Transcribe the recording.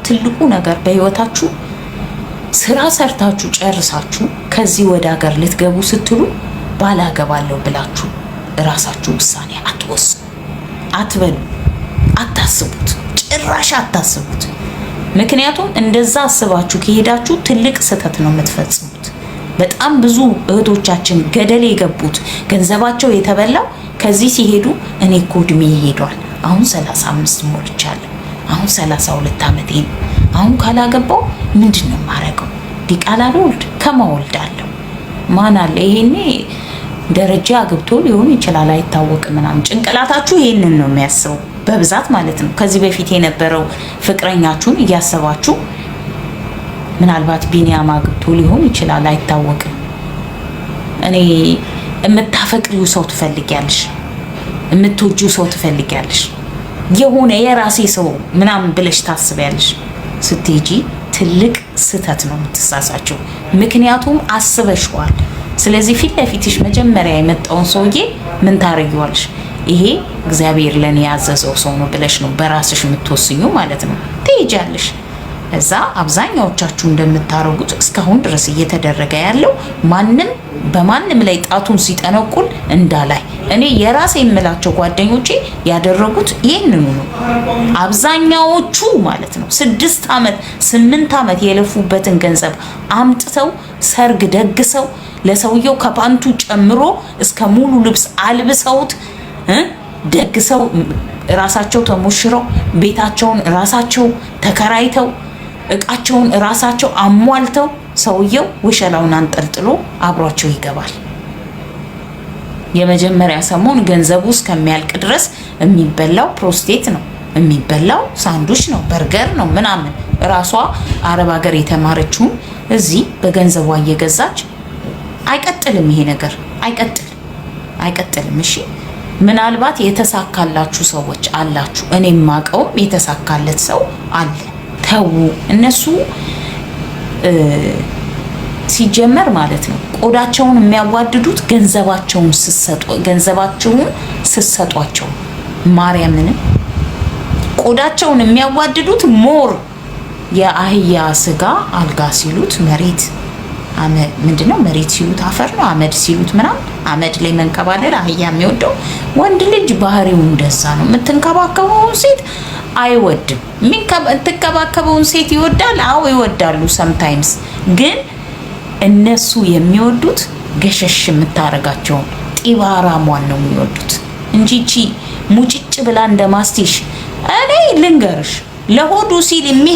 ትልቁ ነገር በህይወታችሁ ስራ ሰርታችሁ ጨርሳችሁ ከዚህ ወደ ሀገር ልትገቡ ስትሉ ባላገባለሁ ብላችሁ ራሳችሁ ውሳኔ አትወስኑ፣ አትበሉ፣ አታስቡት፣ ጭራሽ አታስቡት። ምክንያቱም እንደዛ አስባችሁ ከሄዳችሁ ትልቅ ስህተት ነው የምትፈጽሙት። በጣም ብዙ እህቶቻችን ገደል የገቡት ገንዘባቸው የተበላው ከዚህ ሲሄዱ እኔ እኮ እድሜ ይሄዷል፣ አሁን 35 ሞልቻለሁ፣ አሁን 32 ዓመቴ ነው፣ አሁን ካላገባው ምንድነው ማረገው? ዲቃላ ልወልድ ከማወልዳለሁ ማን አለ? ይሄኔ ደረጃ አግብቶ ሊሆን ይችላል አይታወቅም ምናምን። ጭንቅላታችሁ ይሄንን ነው የሚያስበው በብዛት ማለት ነው። ከዚህ በፊት የነበረው ፍቅረኛችሁን እያሰባችሁ ምናልባት ቢኒያም አግብቶ ሊሆን ይችላል አይታወቅም። እኔ የምታፈቅሪው ሰው ትፈልጊያለሽ፣ የምትወጂው ሰው ትፈልጊያለሽ፣ የሆነ የራሴ ሰው ምናምን ብለሽ ታስቢያለሽ። ስትሄጂ ትልቅ ስህተት ነው የምትሳሳቸው። ምክንያቱም አስበሽዋል። ስለዚህ ፊት ለፊትሽ መጀመሪያ የመጣውን ሰውዬ ምን ታረጊዋለሽ? ይሄ እግዚአብሔር ለኔ ያዘዘው ሰው ነው ብለሽ ነው በራስሽ የምትወስኙ ማለት ነው። ትሄጃለሽ። እዛ አብዛኛዎቻችሁ እንደምታረጉት እስካሁን ድረስ እየተደረገ ያለው ማንም በማንም ላይ ጣቱን ሲጠነቁል እንዳላይ። እኔ የራሴ የምላቸው ጓደኞቼ ያደረጉት ይሄንኑ ነው አብዛኛዎቹ ማለት ነው። 6 ዓመት 8 ዓመት የለፉበትን ገንዘብ አምጥተው ሰርግ ደግሰው ለሰውየው ከፓንቱ ጨምሮ እስከ ሙሉ ልብስ አልብሰውት ደግሰው ራሳቸው ተሞሽረው ቤታቸውን ራሳቸው ተከራይተው እቃቸውን ራሳቸው አሟልተው ሰውየው ውሸላውን አንጠልጥሎ አብሯቸው ይገባል። የመጀመሪያ ሰሞን ገንዘቡ እስከሚያልቅ ድረስ የሚበላው ፕሮስቴት ነው፣ የሚበላው ሳንዱች ነው፣ በርገር ነው ምናምን። ራሷ አረብ ሀገር የተማረችውን እዚህ በገንዘቧ እየገዛች አይቀጥልም። ይሄ ነገር አይቀጥልም። እሺ ምናልባት የተሳካላችሁ ሰዎች አላችሁ። እኔም ማቀውም የተሳካለት ሰው አለ። ተው እነሱ ሲጀመር ማለት ነው ቆዳቸውን የሚያዋድዱት ገንዘባቸውን ስትሰጧቸው ማርያምን ቆዳቸውን የሚያዋድዱት ሞር የአህያ ስጋ አልጋ ሲሉት መሬት ምንድነው መሬት ሲሉት አፈር ነው፣ አመድ ሲሉት ምናምን አመድ ላይ መንከባለል አህያ የሚወደው ወንድ ልጅ ባህሪው እንደዛ ነው። የምትንከባከበውን ሴት አይወድም። የምትንከባከበውን ሴት ይወዳል። አዎ ይወዳሉ ሰምታይምስ። ግን እነሱ የሚወዱት ገሸሽ የምታረጋቸውን ጢባራሟን ነው የሚወዱት እንጂ እቺ ሙጭጭ ብላ እንደማስቲሽ እኔ ልንገርሽ ለሆዱ ሲል